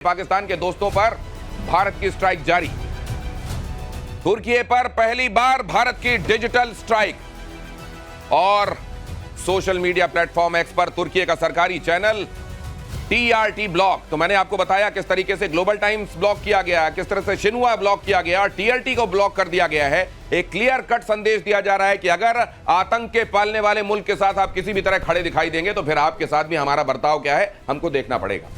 पाकिस्तान के दोस्तों पर भारत की स्ट्राइक जारी। तुर्की पर पहली बार भारत की डिजिटल स्ट्राइक और सोशल मीडिया प्लेटफॉर्म एक्स पर तुर्की का सरकारी चैनल टीआरटी ब्लॉक। तो मैंने आपको बताया किस तरीके से ग्लोबल टाइम्स ब्लॉक किया गया, किस तरह से शिन्हुआ ब्लॉक किया गया, टीआरटी को ब्लॉक कर दिया गया है। एक क्लियर कट संदेश दिया जा रहा है कि अगर आतंक के पालने वाले मुल्क के साथ आप किसी भी तरह खड़े दिखाई देंगे तो फिर आपके साथ भी हमारा बर्ताव क्या है हमको देखना पड़ेगा।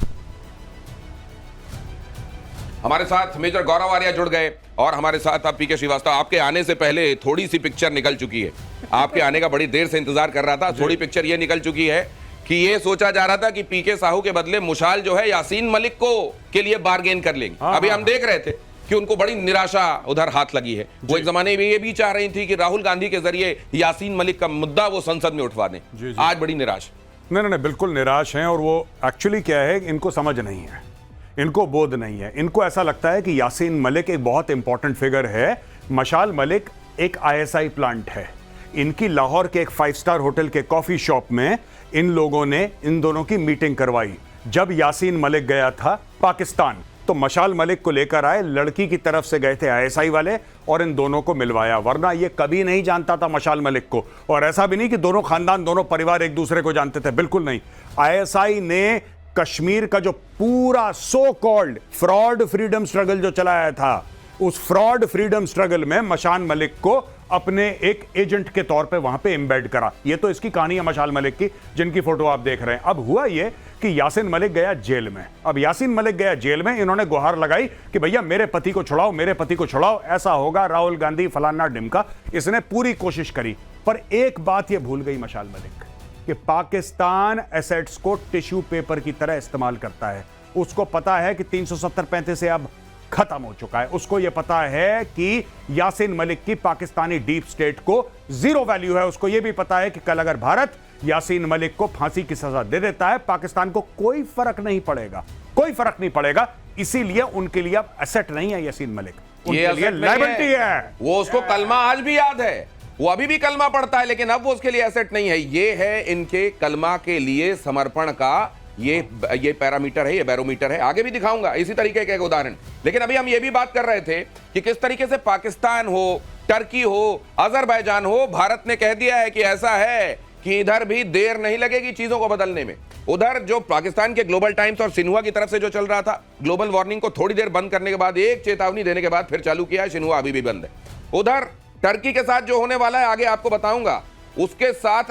हमारे साथ मेजर गौरव आर्या जुड़ गए और हमारे साथ आप पीके श्रीवास्तव। आपके आने से पहले थोड़ी सी पिक्चर निकल चुकी है, आपके आने का बड़ी देर से इंतजार कर रहा था। थोड़ी पिक्चर ये निकल चुकी है कि ये सोचा जा रहा था कि पीके साहू के बदले मुशाल जो है यासीन मलिक को के लिए बार्गेन कर लेंगे। अभी हम देख रहे थे कि उनको बड़ी निराशा उधर हाथ लगी है। वो एक जमाने में ये भी चाह रही थी कि राहुल गांधी के जरिए यासीन मलिक का मुद्दा वो संसद में उठवा दें। आज बड़ी निराश। नहीं, बिल्कुल निराश हैं। और वो एक्चुअली क्या है, इनको समझ नहीं है, इनको बोध नहीं है। इनको ऐसा लगता है कि यासीन मलिक एक बहुत इंपॉर्टेंट फिगर है, मशाल मलिक एक आईएसआई प्लांट है। इनकी लाहौर के एक 5 स्टार होटल के कॉफी शॉप में इन लोगों ने इन दोनों की मीटिंग करवाई। जब यासीन मलिक गया था पाकिस्तान तो मशाल मलिक को लेकर आए, लड़की की तरफ से गए थे आईएसआई वाले और इन दोनों को मिलवाया। वरना ये कभी नहीं जानता था मशाल मलिक को। और ऐसा भी नहीं कि दोनों खानदान, दोनों परिवार एक दूसरे को जानते थे, बिल्कुल नहीं। आईएसआई ने कश्मीर का जो पूरा so called fraud freedom struggle जो चलाया था, उस फ्रॉड फ्रीडम स्ट्रगल में मशाल मलिक को अपने एक एजेंट के तौर पे वहां पे एम्बेड करा। ये तो इसकी कहानी है मशाल मलिक की, जिनकी फोटो आप देख रहे हैं। अब हुआ ये कि यासीन मलिक गया जेल में। अब यासीन मलिक गया जेल में, इन्होंने गुहार लगाई कि भैया मेरे पति को छुड़ाओ, मेरे पति को छुड़ाओ, ऐसा होगा, राहुल गांधी फलाना ढिमका। इसने पूरी कोशिश करी, पर एक बात ये भूल गई मशाल मलिक कि पाकिस्तान एसेट्स को टिश्यू पेपर की तरह इस्तेमाल करता है। उसको पता है कि 370-35 से अब खत्म हो चुका है। उसको यह पता है कि यासीन मलिक की पाकिस्तानी डीप स्टेट को जीरो वैल्यू है। उसको यह भी पता है कि कल अगर भारत यासीन मलिक को फांसी की सजा दे देता है, पाकिस्तान को कोई फर्क नहीं पड़ेगा, कोई फर्क नहीं पड़ेगा। इसीलिए उनके लिए अब एसेट नहीं है यासीन मलिक, उनके लिए लायबिलिटी है। वो उसको कलमा आज भी याद है, वो अभी भी कलमा पढ़ता है, लेकिन अब वो उसके लिए एसेट नहीं है। ये है इनके कलमा के लिए समर्पण का ये पैरामीटर है, ये बैरोमीटर है। आगे भी दिखाऊंगा इसी तरीके का एक उदाहरण। लेकिन अभी हम ये भी बात कर रहे थे कि किस तरीके से पाकिस्तान हो, टर्की हो, अजरबैजान हो, भारत ने कह दिया है कि ऐसा है कि इधर भी देर नहीं लगेगी चीजों को बदलने में। उधर जो पाकिस्तान के ग्लोबल टाइम्स और शिन्हुआ की तरफ से जो चल रहा था, ग्लोबल वार्निंग को थोड़ी देर बंद करने के बाद, एक चेतावनी देने के बाद फिर चालू किया है, शिन्हुआ अभी भी बंद है। उधर टर्की के साथ जो होने वाला है आगे आपको बताऊंगा। उसके साथ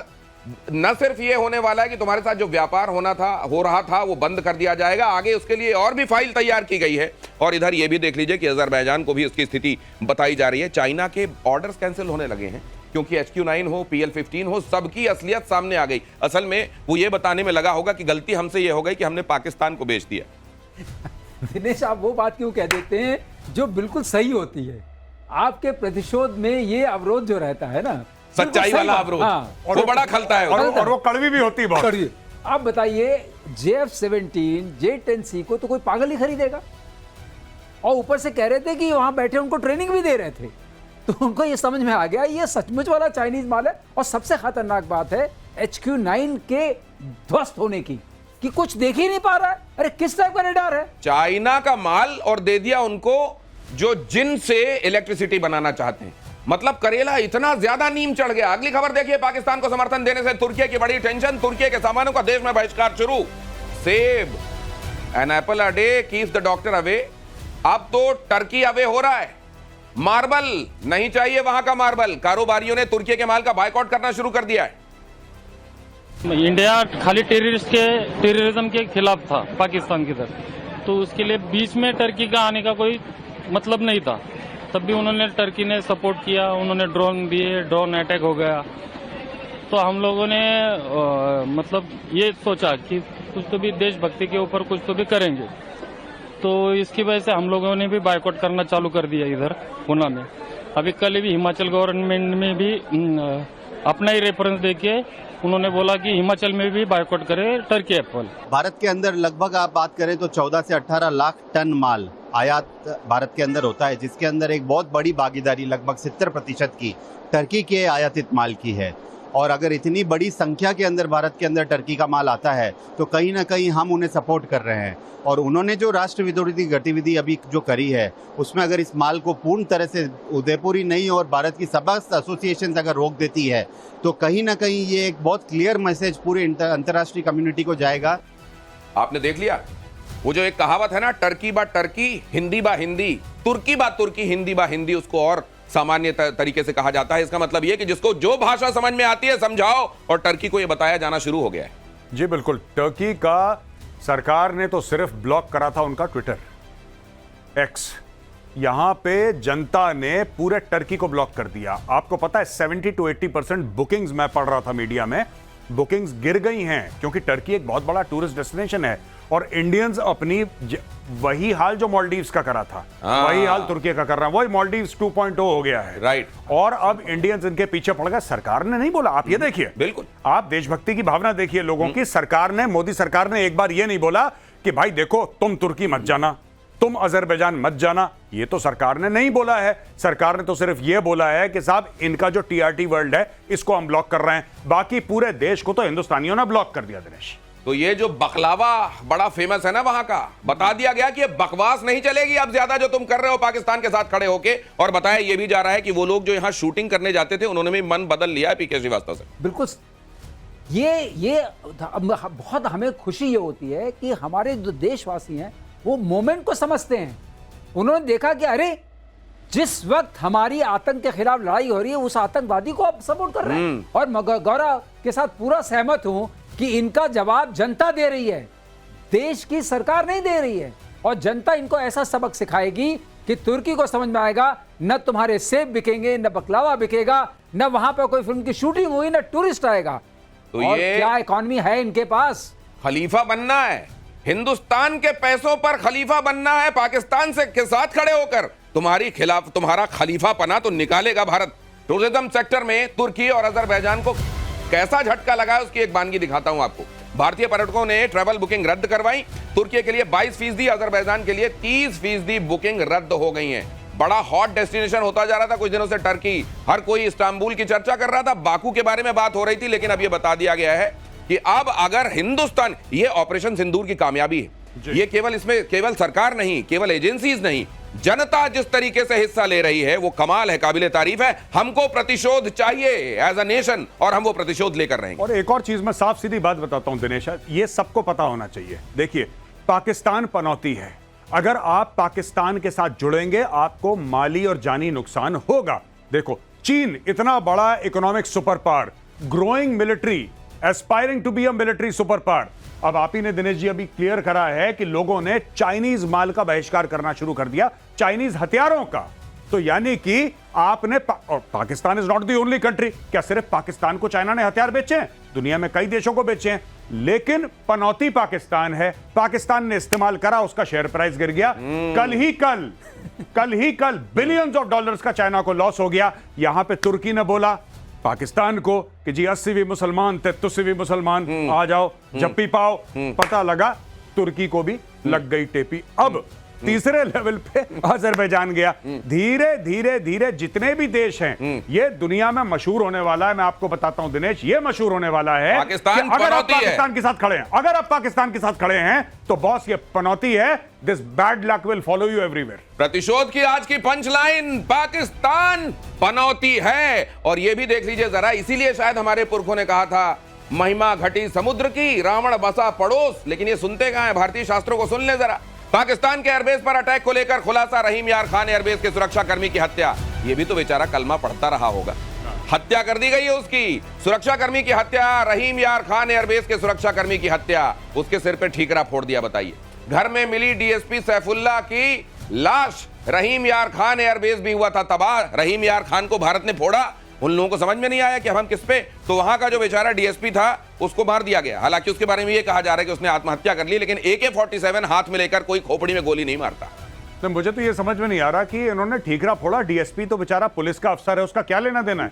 न सिर्फ ये होने वाला है कि तुम्हारे साथ जो व्यापार हो रहा था वो बंद कर दिया जाएगा, आगे उसके लिए और भी फाइल तैयार की गई है। और इधर ये भी देख लीजिए कि अजरबैजान को भी इसकी स्थिति बताई जा रही है। चाइना के ऑर्डर्स कैंसिल होने लगे हैं क्योंकि HQ9 हो, PL-15 हो, सबकी असलियत सामने आ गई। असल में वो ये बताने में लगा होगा कि गलती हमसे ये हो गई कि हमने पाकिस्तान को बेच दिया। दिनेश, आप वो बात क्यों कह देते हैं जो बिल्कुल सही होती है? आपके प्रतिशोध में ये अवरोध जो रहता है ना, सच्चाई वाला अवरोध, हाँ, और वो बड़ा खलता है और वो कड़वी भी होती है बहुत। आप बताइए, JF-17 J-10C को तो कोई पागल ही खरीदेगा। और ऊपर से कह रहे थे कि वहां बैठे उनको ट्रेनिंग भी दे रहे थे, तो उनको ये समझ में आ गया ये सचमुच वाला चाइनीज माल है। और सबसे खतरनाक बात है HQ9 के ध्वस्त होने की, कि कुछ देख ही नहीं पा रहा है। अरे किस टाइप का रेडार है? चाइना का माल, और दे दिया उनको जो जिन से इलेक्ट्रिसिटी बनाना चाहते हैं। मतलब करेला इतना ज्यादा नीम चढ़ गया। अगली खबर देखिए, पाकिस्तान को समर्थन देने से तुर्की की बड़ी टेंशन, तुर्की के सामानों का देश में बहिष्कार शुरू। सेब an apple a day keeps the doctor away. अब तो टर्की अवे हो रहा है। मार्बल नहीं चाहिए, वहां का मार्बल। कारोबारियों ने तुर्की के माल का बायकॉट करना शुरू कर दिया है। इंडिया खाली टेररिज्म के खिलाफ था पाकिस्तान की तरफ, तो उसके लिए बीच में टर्की का आने का कोई मतलब नहीं था। तब भी उन्होंने, टर्की ने सपोर्ट किया, उन्होंने ड्रोन दिए, ड्रोन अटैक हो गया। तो हम लोगों ने मतलब ये सोचा कि कुछ तो भी देशभक्ति के ऊपर कुछ तो भी करेंगे। तो इसकी वजह से हम लोगों ने भी बायकॉट करना चालू कर दिया इधर गुना में। अभी कल भी हिमाचल गवर्नमेंट में भी अपना ही रेफरेंस देके उन्होंने बोला कि हिमाचल में भी बायकॉट करे टर्की एप्पल। भारत के अंदर लगभग आप बात करें तो 14 से 18 लाख टन माल आयात भारत के अंदर होता है, जिसके अंदर एक बहुत बड़ी भागीदारी लगभग 70% की टर्की के आयातित माल की है। और अगर इतनी बड़ी संख्या के अंदर भारत के अंदर टर्की का माल आता है तो कहीं ना कहीं हम उन्हें सपोर्ट कर रहे हैं। और उन्होंने जो राष्ट्र विरोधी गतिविधि अभी जो करी है उसमें अगर इस माल को पूर्ण तरह से उदयपुर ही नहीं और भारत की समस्त एसोसिएशन अगर रोक देती है तो कहीं ना कहीं ये एक बहुत क्लियर मैसेज पूरे अंतर्राष्ट्रीय कम्युनिटी को जाएगा। आपने देख लिया वो जो एक कहावत है ना, टर्की बा टर्की हिंदी बा हिंदी, तुर्की बा तुर्की हिंदी बा हिंदी, उसको और सामान्य तरीके से कहा जाता है। इसका मतलब यह कि जिसको जो भाषा समझ में आती है समझाओ, और टर्की को यह बताया जाना शुरू हो गया है। जी बिल्कुल, टर्की का सरकार ने तो सिर्फ ब्लॉक करा था उनका ट्विटर एक्स, यहां पे जनता ने पूरे टर्की को ब्लॉक कर दिया। आपको पता है 70 to 80% बुकिंग्स, मैं पढ़ रहा था मीडिया में, बुकिंग्स गिर गई हैं क्योंकि टर्की एक बहुत बड़ा टूरिस्ट डेस्टिनेशन है और इंडियंस अपनी वही हाल जो मालदीव्स का करा था वही हाल तुर्की का कर रहा है, वही मालदीव्स 2.0 हो गया है। राइट। और अब इंडियंस इनके पीछे पड़ गए। सरकार ने नहीं बोला, आप ये देखिए, बिल्कुल आप देशभक्ति की भावना देखिए लोगों की। सरकार ने, मोदी सरकार ने एक बार ये नहीं बोला कि भाई देखो तुम तुर्की मत जाना, तुम अजरबैजान मत जाना, ये तो सरकार ने नहीं बोला है। सरकार ने तो सिर्फ ये बोला है कि साहब इनका जो टीआरटी वर्ल्ड है इसको हम ब्लॉक कर रहे हैं। बाकी पूरे देश को तो हिंदुस्तानियों ने ब्लॉक कर दिया। दिनेश, तो ये जो बकलावा बड़ा फेमस है ना वहां का, बता दिया गया कि ये बकवास नहीं चलेगी अब ज्यादा जो तुम कर रहे हो पाकिस्तान के साथ खड़े होके। और बताया ये भी जा रहा है कि वो लोग जो यहां शूटिंग करने जाते थे उन्होंने भी मन बदल लिया है पीके श्रीवास्तव से। बिल्कुल। ये बहुत हमें खुशी ये होती है कि हमारे जो देशवासी हैं वो मोमेंट को समझते हैं। उन्होंने देखा कि अरे जिस वक्त हमारी आतंक के खिलाफ लड़ाई हो रही है उस आतंकवादी को आप सपोर्ट कर रहे हैं। और गौरव के साथ पूरा सहमत हूं कि इनका जवाब जनता दे रही है, देश की सरकार नहीं दे रही है। और जनता इनको ऐसा सबक सिखाएगी कि तुर्की को समझ में आएगा न तुम्हारे सेब बिकेंगे, न बकलावा बिकेगा, न वहां पर कोई फिल्म की शूटिंग हुई, न टूरिस्ट आएगा। तो और ये क्या इकॉनमी है इनके पास, खलीफा बनना है, हिंदुस्तान के पैसों पर खलीफा बनना है। पाकिस्तान से के साथ खड़े होकर तुम्हारा खलीफा पना तो निकालेगा भारत। टूरिज्म सेक्टर में तुर्की और अजरबैजान को कैसा झटका लगा है उसकी एक वानगी दिखाता हूं आपको। भारतीय पर्यटकों ने ट्रैवल बुकिंग रद्द करवाई। तुर्की के लिए 22%, अजरबैजान के लिए 30% बुकिंग रद्द हो गई है। बड़ा हॉट डेस्टिनेशन होता जा रहा था कुछ दिनों से टर्की। हर कोई इस्तांबुल की चर्चा कर रहा था, बाकू के बारे में बात हो रही थी, लेकिन अब यह बता दिया गया है कि अब अगर हिंदुस्तान, ये ऑपरेशन सिंदूर की कामयाबी है, ये केवल इसमें केवल सरकार नहीं, केवल एजेंसीज नहीं, जनता जिस तरीके से हिस्सा ले रही है वो कमाल है, काबिले तारीफ है। हमको प्रतिशोध चाहिए एज अ नेशन और हम वो प्रतिशोध लेकर रहेंगे। और एक और चीज मैं साफ सीधी बात बताता हूं दिनेश, ये सबको पता होना चाहिए। देखिए, पाकिस्तान पनौती है, अगर आप पाकिस्तान के साथ जुड़ेंगे आपको माली और जानी नुकसान होगा। देखो, चीन इतना बड़ा economic super power, growing military, aspiring to be a military super power. अब आप ही ने दिनेश जी अभी क्लियर करा है कि लोगों ने चाइनीज माल का बहिष्कार करना शुरू कर दिया, चाइनीज हथियारों का। तो यानी कि आपने और Pakistan is not the only country. क्या सिर्फ पाकिस्तान को चाइना ने हथियार बेचे हैं? दुनिया में कई देशों को बेचे हैं, लेकिन पनौती पाकिस्तान है। पाकिस्तान ने इस्तेमाल करा, उसका शेयर प्राइस गिर गया। कल ही कल बिलियंस ऑफ डॉलर्स का चाइना को लॉस हो गया। यहां पे तुर्की ने बोला पाकिस्तान को कि जी 80 भी मुसलमान, 33 भी मुसलमान, आ जाओ जप्पी पाओ। पता लगा तुर्की को भी लग गई टेपी। अब तीसरे लेवल पे अजरबैजान गया। धीरे धीरे धीरे जितने भी देश हैं ये दुनिया में मशहूर होने वाला है। मैं आपको बताता हूं दिनेश, ये मशहूर होने वाला है पाकिस्तान कि अगर आप पनौती है। पाकिस्तान के साथ खड़े हैं, अगर आप पाकिस्तान के साथ खड़े हैं तो बॉस ये पनौती है। This bad luck will follow you everywhere. प्रतिशोध की आज की पंचलाइन, पाकिस्तान पनौती है। और ये भी देख लीजिए जरा, इसीलिए शायद हमारे पुरखों ने कहा था महिमा घटी समुद्र की, रावण बसा पड़ोस। लेकिन ये सुनते कहां हैं? भारतीय शास्त्रों को सुन ले जरा। पाकिस्तान के एयरबेस पर अटैक को लेकर खुलासा, रहीम यार खान एयरबेस के सुरक्षा कर्मी की हत्या। ये भी तो बेचारा कलमा पढ़ता रहा होगा, हत्या कर दी गई है उसकी। सुरक्षा कर्मी की हत्या, रहीम यार खान एयरबेस के सुरक्षा कर्मी की हत्या, उसके सिर पे ठीकरा फोड़ दिया। बताइए, घर में मिली डीएसपी सैफुल्लाह की लाश। रहीम यार खान एयरबेस भी हुआ था तबाह। रहीम यार खान को भारत ने फोड़ा, उन लोगों को समझ में नहीं आया कि अब हम किस पे, तो वहां का जो बेचारा डीएसपी था उसको मार दिया गया। हालांकि उसके बारे में ये कहा जा रहा है कि उसने आत्महत्या कर ली, लेकिन AK-47 हाथ में लेकर कोई खोपड़ी में गोली नहीं मारता। तो मुझे तो ये समझ में नहीं आ रहा कि इन्होंने ठीकरा फोड़ा। डीएसपी तो बेचारा पुलिस का अफसर है, उसका क्या लेना देना है?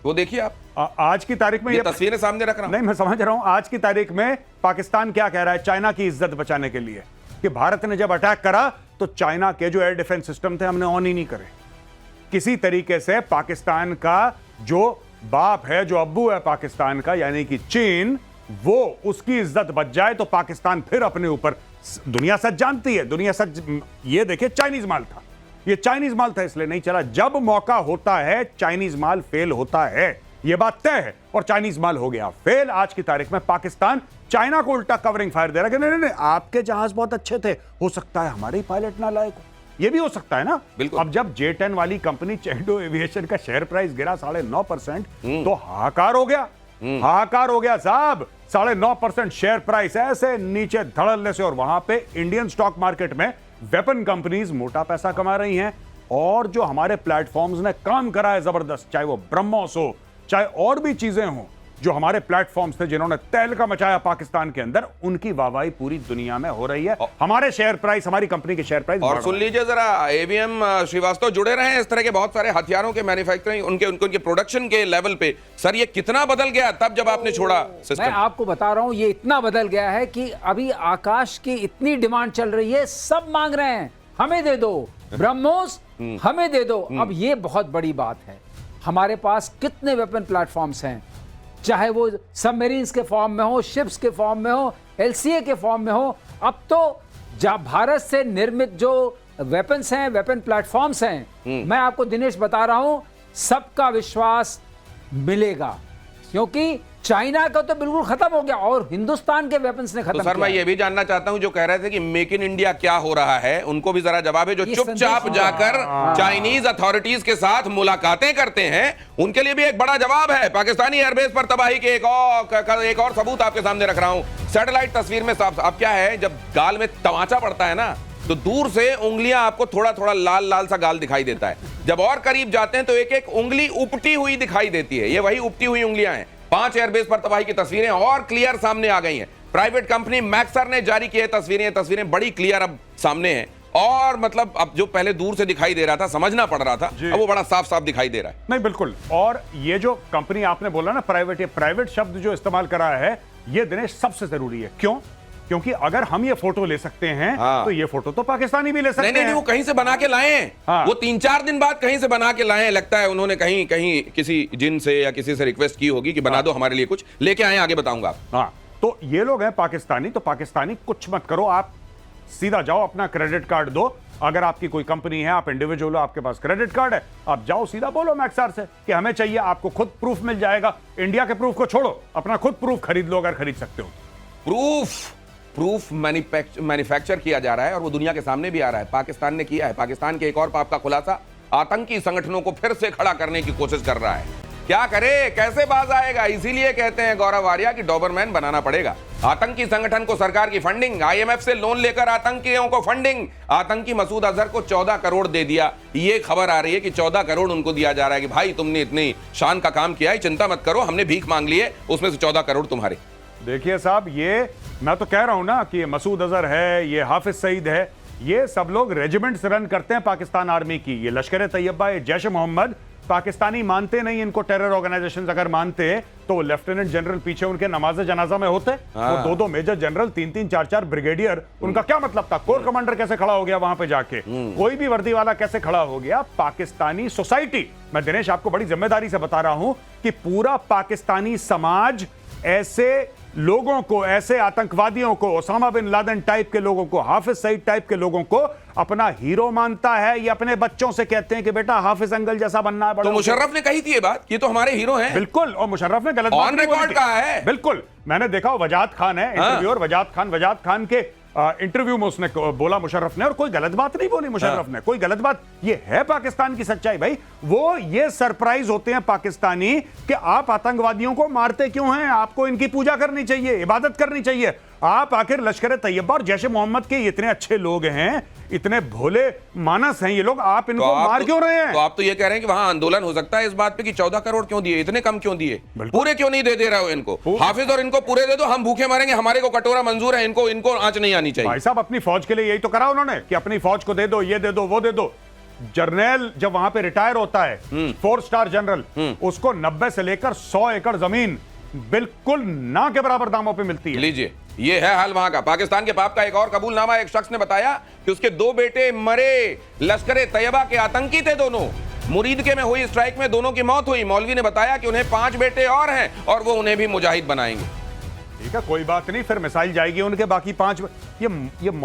वो देखिए आप आज की तारीख में ये तस्वीरें सामने रख रहा हूं। नहीं, मैं समझ रहा हूं आज की तारीख में पाकिस्तान क्या कह रहा है चाइना की इज्जत बचाने के लिए कि भारत ने जब अटैक करा तो चाइना के जो एयर डिफेंस सिस्टम थे हमने ऑन ही नहीं करे। किसी तरीके से पाकिस्तान का जो बाप है जो अब्बू है पाकिस्तान का, यानी कि चीन, वो उसकी इज्जत बच जाए तो पाकिस्तान फिर अपने ऊपर, दुनिया सच जानती है, दुनिया सच, ये देखिए चाइनीज माल था, ये चाइनीज माल था इसलिए नहीं चला। जब मौका होता है चाइनीज माल फेल होता है, ये बात तय है, और चाइनीज माल हो गया फेल। आज की तारीख में पाकिस्तान चाइना को उल्टा कवरिंग फायर दे रहा है कि नहीं नहीं आपके जहाज बहुत अच्छे थे, हो सकता है हमारे ही पायलट ना लायक हो, ये भी हो सकता है ना। बिल्कुल। अब जब J10 वाली कंपनी चेंडो एविएशन का शेयर प्राइस गिरा 9.5%, तो हाहाकार हो गया, हाहाकार हो गया साहब। 9.5% शेयर प्राइस ऐसे नीचे धड़ल्ले से, और वहां पे इंडियन स्टॉक मार्केट में वेपन कंपनीज मोटा पैसा कमा रही हैं, और जो हमारे प्लेटफॉर्म्स ने काम करा है जबरदस्त, चाहे वो ब्रह्मोस हो, चाहे और भी चीजें हों, जो हमारे प्लेटफॉर्म्स थे जिन्होंने तहलका मचाया पाकिस्तान के अंदर, उनकी वाहवाही पूरी दुनिया में हो रही है। हमारे शेयर प्राइस, हमारी कंपनी के शेयर प्राइस, और सुन लीजिए जरा, एवीएम श्रीवास्तव जुड़े रहे हैं इस तरह के बहुत सारे हथियारों के मैन्युफैक्चरिंग, उनके प्रोडक्शन के लेवल पे। सर ये कितना बदल गया तब जब आपने छोड़ा सिस्टम? मैं आपको बता रहा हूं, ये इतना बदल गया है कि अभी आकाश की इतनी डिमांड चल रही है, सब मांग रहे हैं हमें दे दो ब्रह्मोस, हमें दे दो। अब ये बहुत बड़ी बात है, हमारे पास कितने वेपन प्लेटफॉर्म्स हैं, चाहे वो सबमरीन्स के फॉर्म में हो, शिप्स के फॉर्म में हो, एलसीए के फॉर्म में हो। अब तो जब भारत से निर्मित जो वेपन्स हैं, वेपन प्लेटफॉर्म्स हैं, मैं आपको दिनेश बता रहा हूं, सबका विश्वास मिलेगा, क्योंकि चाइना का तो बिल्कुल खत्म हो गया और हिंदुस्तान के वेपन्स ने खत्म तो सर मैं किया। ये भी जानना चाहता हूं, जो कह रहे थे कि मेक इन इंडिया क्या हो रहा है, उनको भी जरा जवाब है। जो ये चुपचाप संदेश- जाकर चाइनीज अथॉरिटीज के साथ मुलाकातें करते हैं, उनके लिए भी एक बड़ा जवाब है। पाकिस्तानी एयरबेस पर तबाही के एक और सबूत आपके सामने रख रहा हूं, सैटेलाइट तस्वीर में साफ। अब क्या है, जब गाल में तमाचा पड़ता है ना, तो दूर से उंगलियां आपको थोड़ा थोड़ा लाल लाल सा गाल दिखाई देता है, जब और करीब जाते हैं तो एक एक उंगली उपटी हुई दिखाई देती है। ये वही उपटी हुई उंगलियां हैं। 5 एयरबेस पर तबाही की तस्वीरें और क्लियर सामने आ गई हैं। प्राइवेट कंपनी मैक्सर ने जारी की तस्वीरें बड़ी क्लियर अब सामने हैं, और मतलब अब जो पहले दूर से दिखाई दे रहा था, समझना पड़ रहा था, अब वो बड़ा साफ साफ दिखाई दे रहा है। नहीं बिल्कुल। और ये जो कंपनी आपने बोला ना प्राइवेट, ये प्राइवेट शब्द जो इस्तेमाल करा है, ये दिनेश सबसे जरूरी है। क्यों? क्योंकि अगर हम ये फोटो ले सकते हैं, हाँ। तो ये फोटो तो पाकिस्तानी भी ले सकते नहीं, हैं। वो कहीं से बना के लाए हैं। हाँ। वो 3-4 दिन बाद कहीं से बना के लाए हैं। लगता है उन्होंने कहीं किसी जिन से या किसी से रिक्वेस्ट की होगी कि बना दो हमारे लिए, कुछ लेके आए, आगे बताऊंगा आप। हाँ, तो ये लोग हैं पाकिस्तानी, तो पाकिस्तानी कुछ मत करो, आप सीधा जाओ, अपना क्रेडिट कार्ड दो। अगर आपकी कोई कंपनी है, आप इंडिविजुअल हो, आपके पास क्रेडिट कार्ड है, आप जाओ सीधा बोलो मैक्सर से कि हमें चाहिए, आपको खुद प्रूफ मिल जाएगा। इंडिया के प्रूफ को छोड़ो, अपना खुद प्रूफ खरीद लो अगर खरीद सकते हो। प्रूफ मैन्युफैक्चर किया जा रहा है, और वो दुनिया के सामने भी आ रहा है। पाकिस्तान ने किया है। पाकिस्तान के एक और पाप का खुलासा, आतंकी संगठनों को फिर से खड़ा करने की कोशिश कर रहा है। क्या करे, कैसे बाज आएगा? इसीलिए कहते हैं गौरव आर्या की डॉबरमैन बनाना पड़ेगा। आतंकी संगठन को सरकार की फंडिंग, आईएमएफ से लोन लेकर आतंकियों को फंडिंग। आतंकी मसूद अजहर को 14 करोड़ दे दिया। ये खबर आ रही है कि 14 करोड़ उनको दिया जा रहा है कि भाई तुमने इतनी शान का काम किया है, चिंता मत करो, हमने भीख मांग ली है, उसमें से 14 करोड़ तुम्हारे। देखिए साहब, ये मैं तो कह रहा हूं ना कि ये मसूद अजहर है, ये हाफिज सईद है, ये सब लोग रेजिमेंट्स रन करते हैं पाकिस्तान आर्मी की। ये लश्कर तैयबा, ये जैश मोहम्मद, पाकिस्तानी मानते नहीं इनको टेरर ऑर्गेनाइजेशन। अगर मानते तो लेफ्टिनेंट जनरल पीछे उनके नमाज जनाजा में होते, वो 2-2 मेजर जनरल, 3-3 4-4 ब्रिगेडियर, उनका क्या मतलब था? कोर कमांडर कैसे खड़ा हो गया वहां पे जाके? कोई भी वर्दी वाला कैसे खड़ा हो गया? पाकिस्तानी सोसाइटी, मैं दिनेश आपको बड़ी जिम्मेदारी से बता रहा हूं कि पूरा पाकिस्तानी समाज ऐसे लोगों को, ऐसे आतंकवादियों को, ओसामा बिन लादेन टाइप के लोगों को, हाफिज सईद टाइप के लोगों को अपना हीरो मानता है। ये अपने बच्चों से कहते हैं कि बेटा हाफिज अंकल जैसा बनना है। तो मुशर्रफ ने कही थी ये बात, ये तो हमारे हीरो हैं। बिल्कुल, और मुशर्रफ ने गलत बात ऑन नहीं बोली रिकॉर्ड थी। कहा है। बिल्कुल, मैंने देखा, वजाद खान है इंटरव्यूअर, वजाद खान के इंटरव्यू में उसने बोला मुशर्रफ ने, और कोई गलत बात नहीं बोली मुशर्रफ ने, कोई गलत बात। ये है पाकिस्तान की सच्चाई भाई। वो ये सरप्राइज होते हैं पाकिस्तानी कि आप आतंकवादियों को मारते क्यों हैं? आपको इनकी पूजा करनी चाहिए, इबादत करनी चाहिए। आप आखिर लश्कर तैयबा और जैश मोहम्मद के इतने अच्छे लोग हैं, इतने भोले मानस हैं ये लोग, आप इनको मार क्यों रहे हैं? तो आप तो ये कह रहे हैं कि वहां आंदोलन हो सकता है इस बात पे कि 14 करोड़ क्यों दिए, इतने कम क्यों दिए, पूरे क्यों नहीं दे रहे हो इनको? हाफिज और इनको पूरे दे दो, हम भूखे मरेंगे, हमारे को कटोरा मंजूर है, इनको आंच नहीं आनी चाहिए। भाई साहब, अपनी फौज के लिए यही तो करा उन्होंने कि अपनी फौज को दे दो, ये दे दो, वो दे दो। जर्नल जब वहां पे रिटायर होता है, 4 स्टार जनरल, उसको 90 से लेकर 100 एकड़ जमीन बिल्कुल ना के बराबर दामों पे मिलती है। लीजिए, ये है हाल वहां का। पाकिस्तान के पाप का एक और कबूलनामा, एक शख्स ने बताया कि उसके 2 बेटे मरे, लश्कर तैयबा के आतंकी थे दोनों। मुरीदके में हुई स्ट्राइक में दोनों की मौत हुई। मौलवी ने बताया कि उन्हें 5 बेटे और हैं और वो उन्हें भी मुजाहिद बनाएंगे। ठीक है, कोई बात नहीं, फिर मिसाइल जाएगी उनके बाकी 5। ये